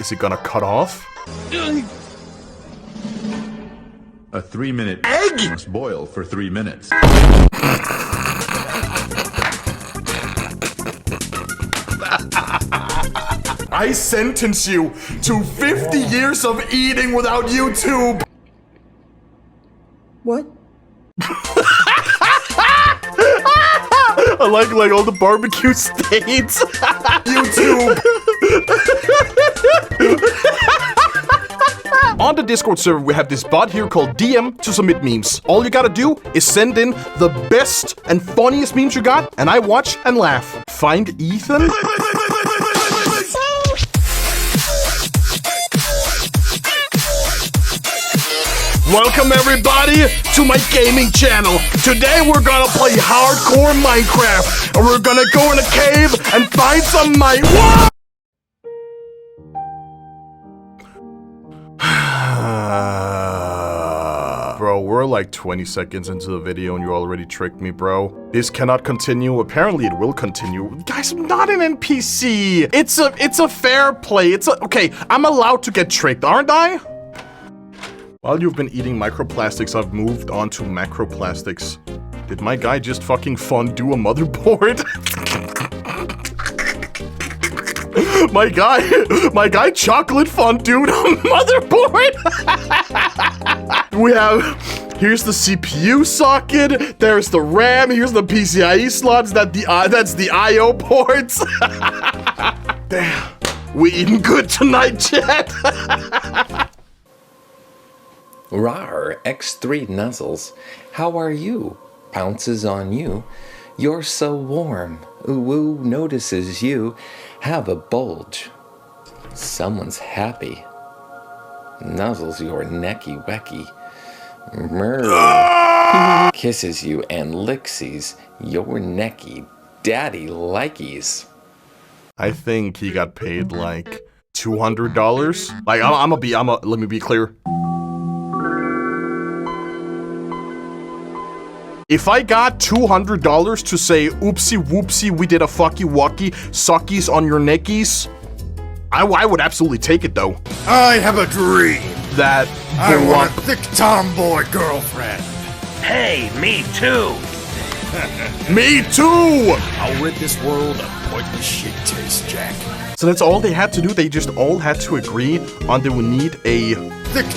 Is he gonna cut off? A 3-minute egg must boil for 3 minutes. I sentence you to 50 years of eating without YouTube. What? I like all the barbecue stains. YouTube. On the Discord server, we have this bot here called DM to submit memes. All you gotta do is send in the best and funniest memes you got, and I watch and laugh. Find Ethan. Welcome everybody to my gaming channel. Today we're gonna play hardcore Minecraft, and we're gonna go in a cave and find some mine. Bro, we're like 20 seconds into the video and you already tricked me, bro. This cannot continue. Apparently it will continue. Guys, I'm not an NPC. It's a fair play. Okay, I'm allowed to get tricked, aren't I? While you've been eating microplastics, I've moved on to macroplastics. Did my guy just fucking fondue a motherboard? my guy chocolate fondued a motherboard. Here's the CPU socket, there's the RAM, here's the PCIe slots, that's the IO ports. Damn, we eating good tonight, chat. Rawr, X3 nuzzles. How are you? Pounces on you. You're so warm. Ooh, notices you. Have a bulge. Someone's happy. Nuzzles your necky wecky. Kisses you and licksies your necky daddy likies. I think he got paid like $200. Like let me be clear. If I got $200 to say, oopsie whoopsie, we did a fucky wucky, suckies on your neckies, I would absolutely take it though. I have a dream. That I want a thick tomboy girlfriend. Hey, me too. Me too! I'll rid this world of pointless shit taste, Jack. So that's all they had to do. They just all had to agree on they would need a thick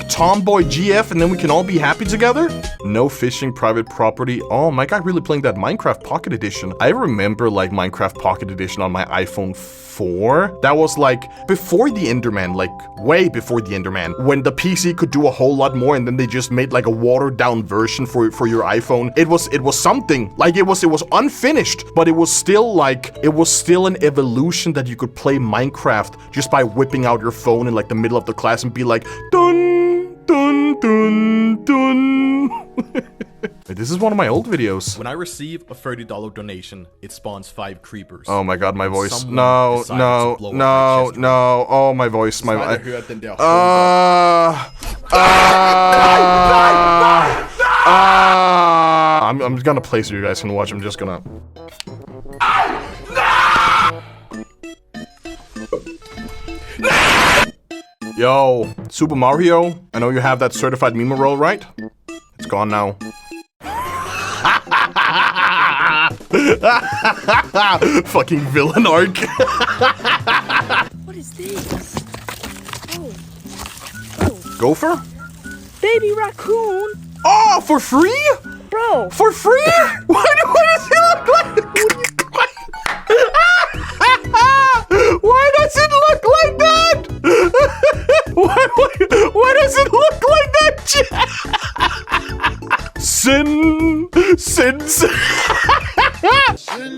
tomboy GF, and then we can all be happy together. No fishing, private property. Oh, my guy really playing that Minecraft Pocket Edition. I remember like Minecraft Pocket Edition on my iPhone 4. That was like before the Enderman, like way before the Enderman, when the PC could do a whole lot more, and then they just made like a watered down version for your iPhone. It was something like it was unfinished, but it was still an evolution that you could play Minecraft just by whipping out your phone in like the middle of the class and be like dun dun dun dun. This is one of my old videos. When I receive a $30 donation, it spawns 5 creepers. Oh my god, my voice. No. Oh, my voice. I'm just gonna play so you guys can watch. I'm just gonna. Yo, Super Mario, I know you have that certified meme roll, right? It's gone now. Fucking villain arc. What is this? Oh. Gopher? Baby raccoon? Oh, for free? Bro. For free? Why does he look like... Why does it look like that? Why does it look like that? Sin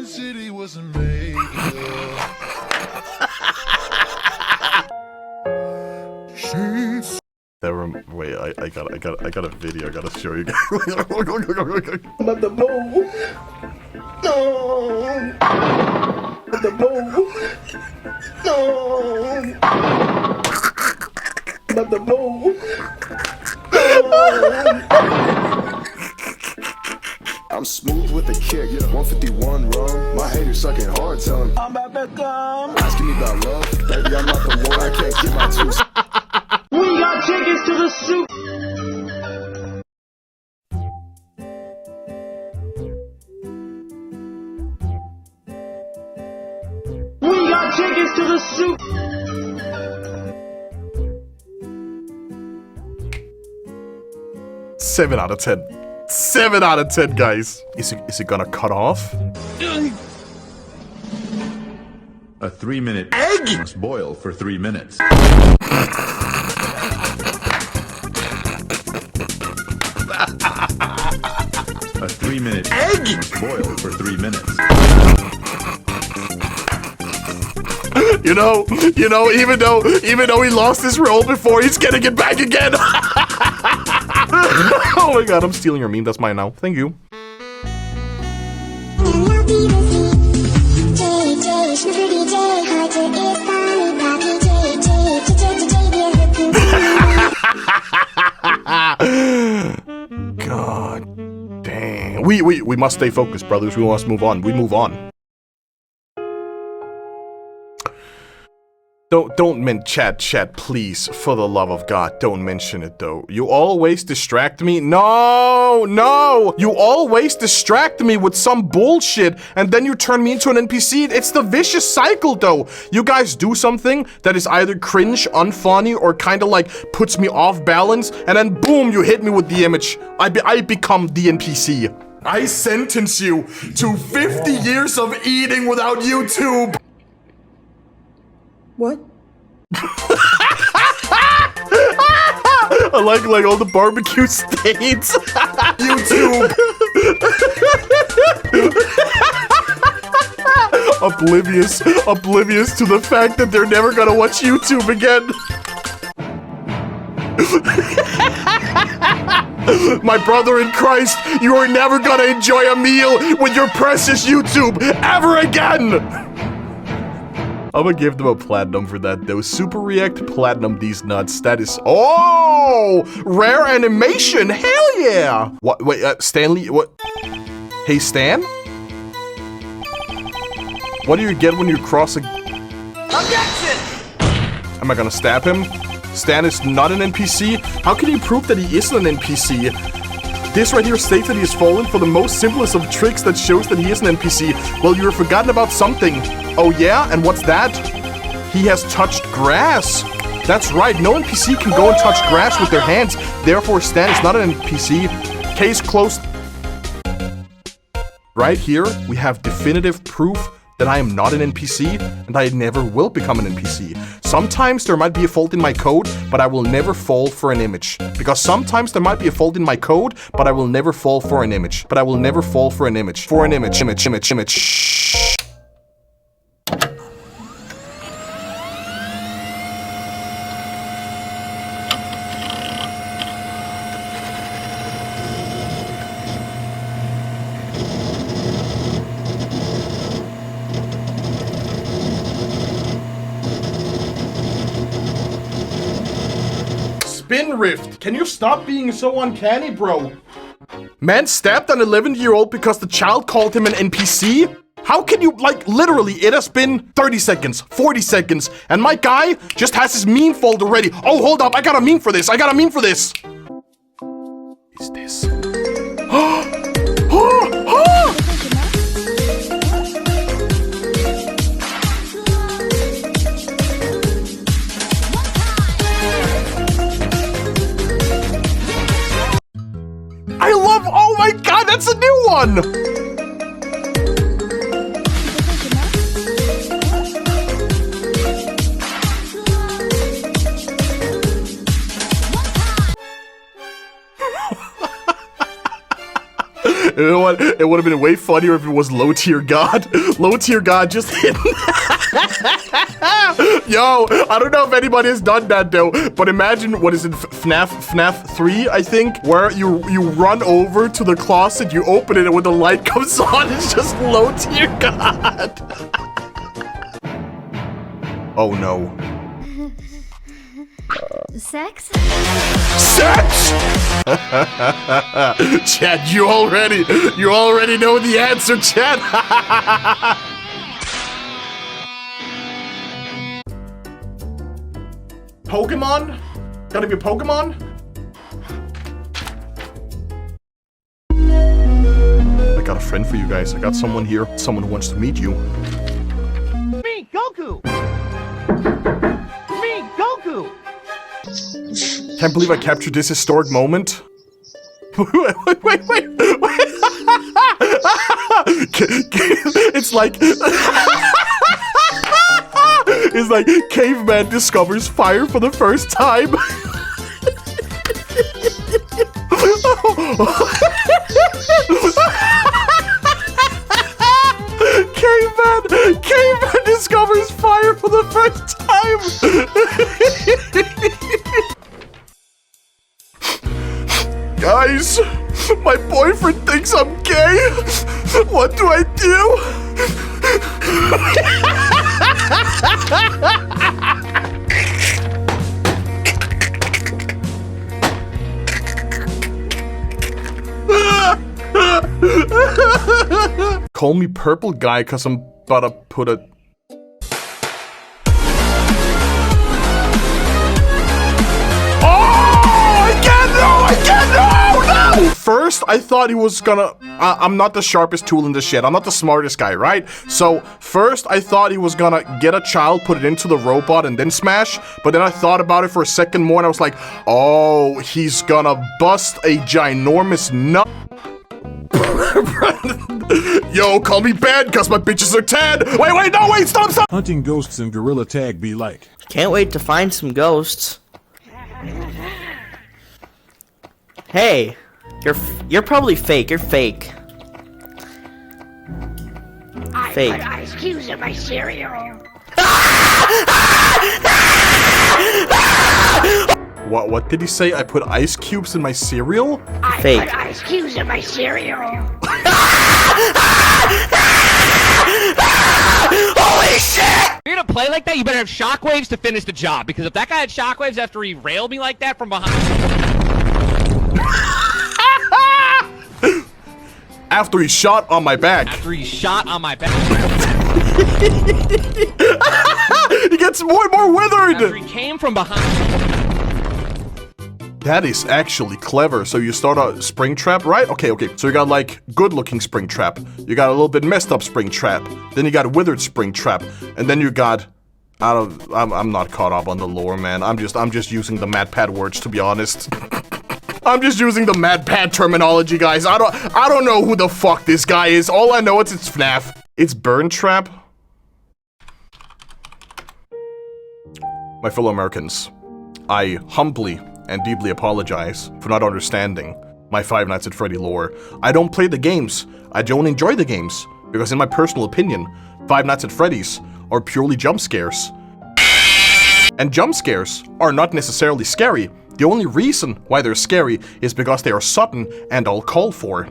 City wasn't made. Wait, I got a video. I gotta show you guys. But the bow. No. But the bow. No. But the bow. No. I'm smooth with a kick, 151 wrong. My haters sucking hard, tell him I'm about to come. Asking me about love, baby, I'm not the one. I can't get my two. We got tickets to the soup. We got tickets to the soup. Seven out of 10. 7 out of 10, guys. Is it gonna cut off? A 3-minute egg must boil for 3 minutes. A 3-minute egg must boil for 3 minutes. You know, even though he lost his role before, he's getting it back again. Oh my god, I'm stealing your meme. That's mine now. Thank you. God dang. We must stay focused, brothers. We must move on. We move on. Don't chat, please. For the love of God, don't mention it though. You always distract me. No! You always distract me with some bullshit, and then you turn me into an NPC. It's the vicious cycle though. You guys do something that is either cringe, unfunny, or kind of like puts me off balance, and then boom, you hit me with the image. I become the NPC. I sentence you to 50 years of eating without YouTube. What? I like all the barbecue stains. YouTube. Oblivious to the fact that they're never gonna watch YouTube again. My brother in Christ, you are never gonna enjoy a meal with your precious YouTube ever again. I'm gonna give them a platinum for that though. Super React platinum these nuts. That is, oh, rare animation. Hell yeah. What? Wait, Stanley. What? Hey, Stan. What do you get when you cross a? Objection! Am I gonna stab him? Stan is not an NPC. How can you prove that he isn't an NPC? This right here states that he has fallen for the most simplest of tricks that shows that he is an NPC. Well, you've forgotten about something. Oh yeah? And what's that? He has touched grass. That's right, no NPC can go and touch grass with their hands. Therefore, Stan is not an NPC. Case closed. Right here, we have definitive proof that I am not an NPC, and I never will become an NPC. Sometimes there might be a fault in my code, but I will never fall for an image. Because sometimes there might be a fault in my code, but I will never fall for an image. But I will never fall for an image. For an image. Spin Rift, can you stop being so uncanny, bro? Man stabbed an 11-year-old because the child called him an NPC? How can you, like, literally, it has been 30 seconds, 40 seconds, and my guy just has his meme folder ready. Oh, hold up, I got a meme for this, Is this? I love, oh my god, that's a new one! You know what? It would have been way funnier if it was low tier god. Low tier god just hit. Yo, I don't know if anybody has done that though, but imagine, what is it, FNAF 3, I think, where you run over to the closet, you open it, and when the light comes on, it's just low tier god. Oh no. Sex? Sex! Chad, you already know the answer, Chad. Pokemon? Gotta be a Pokemon? I got a friend for you guys. I got someone here. Someone who wants to meet you. Me, Goku! Me, Goku! Can't believe I captured this historic moment. wait. It's like... It's like caveman discovers fire for the first time. Caveman discovers fire for the first time. Guys, my boyfriend thinks I'm gay. What do I do? Call me purple guy, cause I'm about to put a... No! First, I thought he was gonna... I'm not the sharpest tool in the shed. I'm not the smartest guy, right? So, first, I thought he was gonna get a child, put it into the robot, and then smash. But then I thought about it for a second more, and I was like, oh, he's gonna bust a ginormous nut. Yo, call me bad, cause my bitches are tad. Wait, no, wait, stop. Hunting ghosts and gorilla tag be like. Can't wait to find some ghosts. Hey, you're probably fake. You're fake. Fake. I put ice cubes in my cereal. What did he say? I put ice cubes in my cereal? Fake. I put ice cubes in my cereal. Holy shit! If you're gonna play like that, you better have shockwaves to finish the job. Because if that guy had shockwaves after he railed me like that from behind... After he shot on my back. After he shot on my back. He gets more and more withered. After he came from behind. That is actually clever. So you start a spring trap, right? Okay. So you got like good-looking spring trap. You got a little bit messed up spring trap. Then you got a withered spring trap, and then you got... I'm not caught up on the lore, man. I'm just using the MatPat words, to be honest. I'm just using the MatPat terminology, guys. I don't know who the fuck this guy is. All I know is it's FNAF. It's Burn Trap. My fellow Americans, I humbly and deeply apologize for not understanding my Five Nights at Freddy lore. I don't play the games. I don't enjoy the games. Because in my personal opinion, Five Nights at Freddy's are purely jump scares. And jump scares are not necessarily scary. The only reason why they're scary is because they are sudden and uncalled for.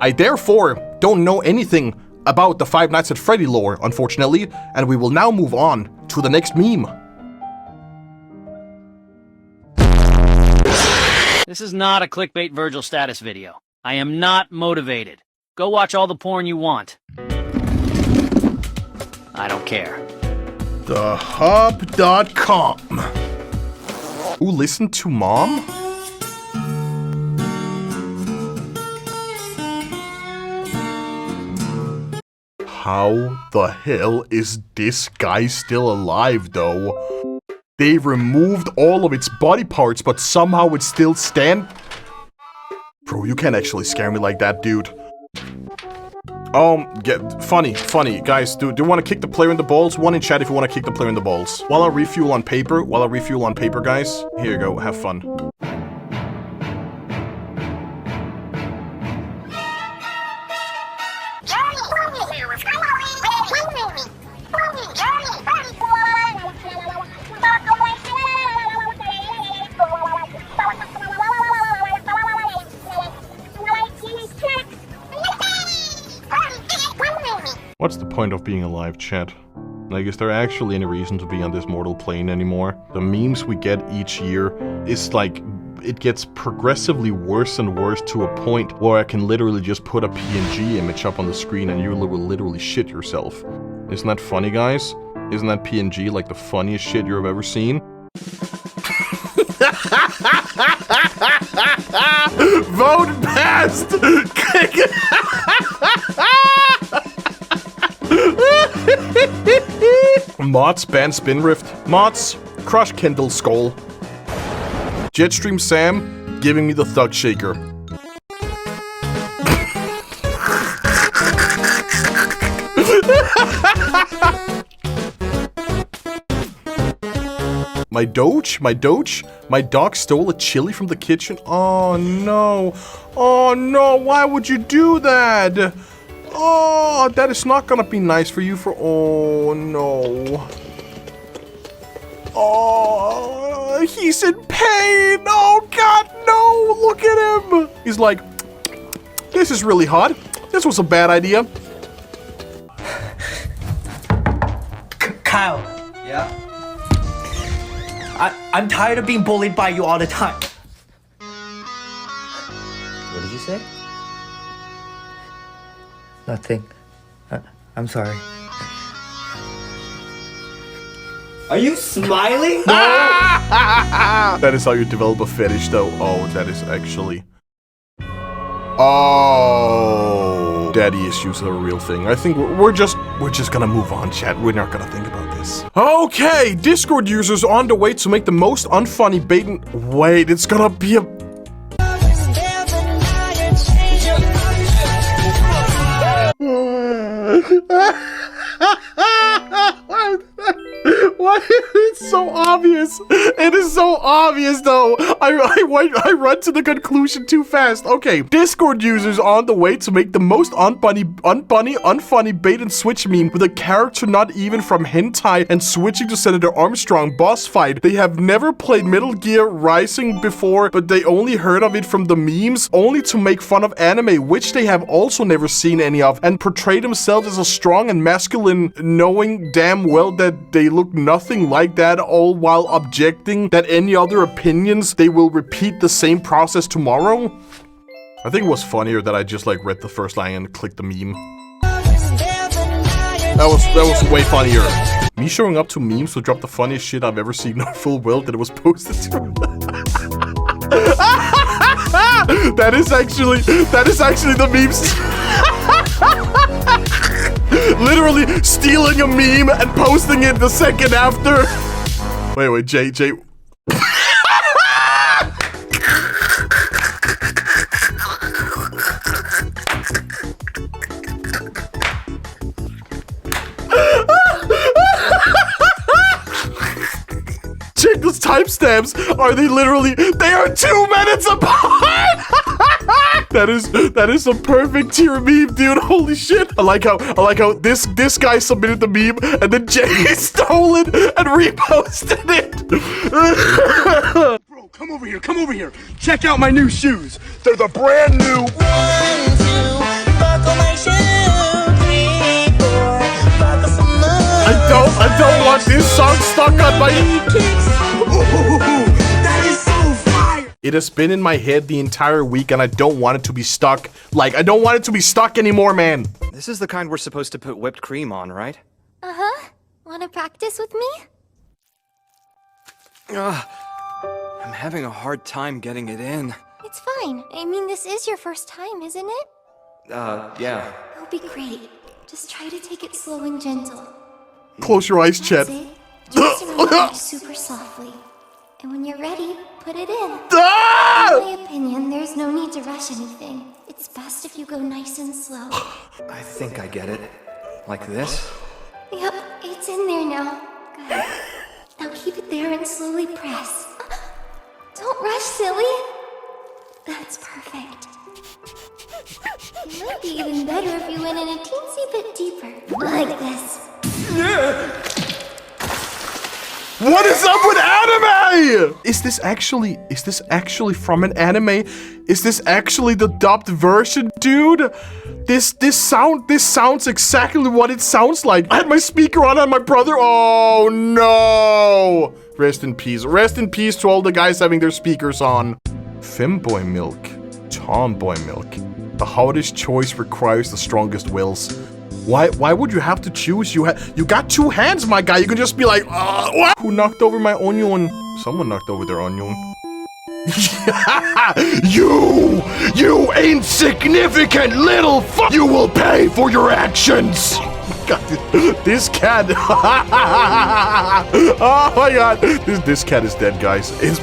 I therefore don't know anything about the Five Nights at Freddy lore, unfortunately, and we will now move on to the next meme. This is not a clickbait Virgil status video. I am not motivated. Go watch all the porn you want. I don't care. TheHub.com. Ooh, listen to Mom? How the hell is this guy still alive, though? They removed all of its body parts, but somehow it still Bro, you can't actually scare me like that, dude. Funny. Guys, do you want to kick the player in the balls? One in chat if you want to kick the player in the balls. While I refuel on paper, guys. Here you go, have fun. What's the point of being alive, chat? Like, is there actually any reason to be on this mortal plane anymore? The memes we get each year is like, it gets progressively worse and worse to a point where I can literally just put a PNG image up on the screen and you will literally shit yourself. Isn't that funny, guys? Isn't that PNG like the funniest shit you've ever seen? Vote passed! Mods ban spin rift. Mods crush Kendall's skull. Jetstream Sam giving me the thug shaker. My Doge? My dog stole a chili from the kitchen? Oh no. Oh no, why would you do that? Oh, that is not gonna be nice for you for— oh no. Oh, he's in pain. Oh god, no, look at him. He's like, this is really hot. This was a bad idea. Kyle. Yeah? I'm tired of being bullied by you all the time. What did you say? Nothing. I'm sorry. Are you smiling? That is how you develop a fetish, though. Oh, that is actually— oh, daddy issues are a real thing. I think we're just gonna move on, chat. We're not gonna think about this. Okay, Discord users on the way to make the most unfunny bait and— wait, it's gonna be a— why? It's so obvious. It is so obvious, though. I run to the conclusion too fast. Okay, Discord users on the way to make the most unfunny bait and switch meme with a character not even from hentai and switching to Senator Armstrong boss fight. They have never played Metal Gear Rising before, but they only heard of it from the memes, only to make fun of anime, which they have also never seen any of, and portray themselves as a strong and masculine, knowing damn well that they look nothing like that, all while objecting that any other opinions, they will repeat the same process tomorrow. I think it was funnier that I just like read the first line and clicked the meme. That was way funnier. Me showing up to memes to drop the funniest shit I've ever seen on full well that it was posted to. That is actually the memes. Literally stealing a meme and posting it the second after. Wait, Jay. Check those timestamps. Are they literally— they are 2 minutes apart. That is a perfect tier meme, dude. Holy shit. I like how this guy submitted the meme and then Jay stole it and reposted it. Bro, come over here. Check out my new shoes. They're the brand new— 1, 2, buckle my shoe, 3, 4, buckle some more. I don't want this song stuck on my— that is so fire. It has been in my head the entire week and I don't want it to be stuck. Like, I don't want it to be stuck anymore, man. This is the kind we're supposed to put whipped cream on, right? Uh-huh. Wanna practice with me? I'm having a hard time getting it in. It's fine. I mean, this is your first time, isn't it? Yeah. It'll be great. Just try to take it slow and gentle. Close your eyes, Chet. Just remember super softly. And when you're ready, put it in. In my opinion, there's no need to rush anything. It's best if you go nice and slow. I think I get it. Like this? Yep, it's in there now. Good. Now keep it there and slowly press. Don't rush, silly. That's perfect. It might be even better if you went in a teensy bit deeper. Like this. What is up with anime? Is this actually from an anime? Is this actually the dubbed version, dude? This sounds exactly what it sounds like. I had my speaker on my brother. Oh no. Rest in peace. Rest in peace to all the guys having their speakers on. Femboy milk. Tomboy milk. The hardest choice requires the strongest wills. Why would you have to choose? You got two hands, my guy. You can just be like, what? Who knocked over my onion? Someone knocked over their onion. You insignificant little fuck! You will pay for your actions! God, this cat. Oh my god. This cat is dead, guys. It's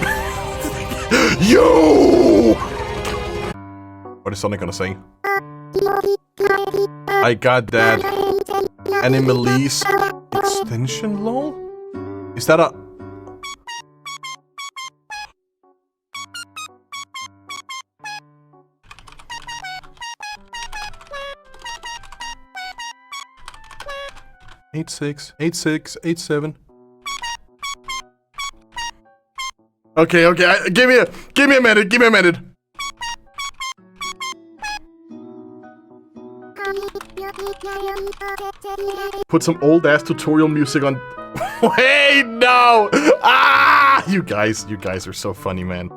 you! What is Sonic gonna say? I got that. Animalese extension, lol? Is that a... Eight six, 7. Okay, give me a minute. Put some old ass tutorial music on. Wait, no! Ah! You guys are so funny, man.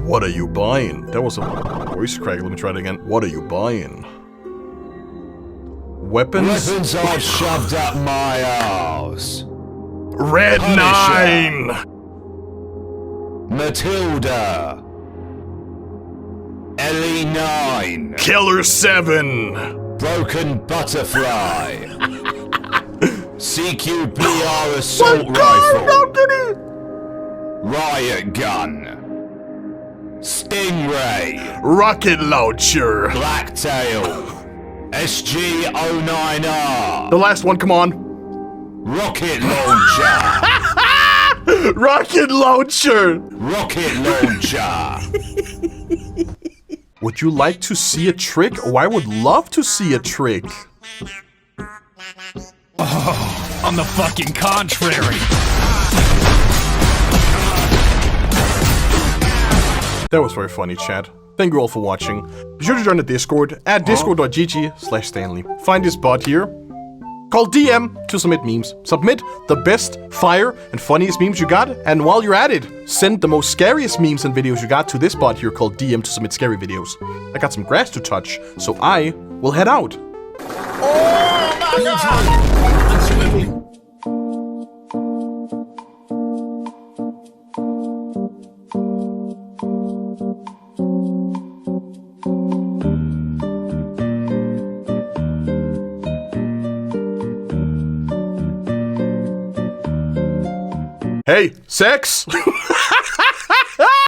What are you buying? That was a voice crack. Let me try it again. What are you buying? Weapons? Weapons are shoved up my arse. Red Punisher. 9! Matilda. Ellie 9. Killer 7! Broken Butterfly. CQBR Assault Rifle. Riot Gun. Stingray. Rocket Launcher. Blacktail. SG-09R. The last one, come on. Rocket Launcher. Rocket Launcher. Rocket Launcher. Would you like to see a trick? Oh, I would love to see a trick. Oh, on the fucking contrary. That was very funny, chat. Thank you all for watching. Be sure to join the Discord at discord.gg/Stanley. Find this bot here called DM to submit memes. Submit the best, fire, and funniest memes you got, and while you're at it, send the most scariest memes and videos you got to this bot here called DM to submit scary videos. I got some grass to touch, so I will head out. Oh my god! Hey, sex?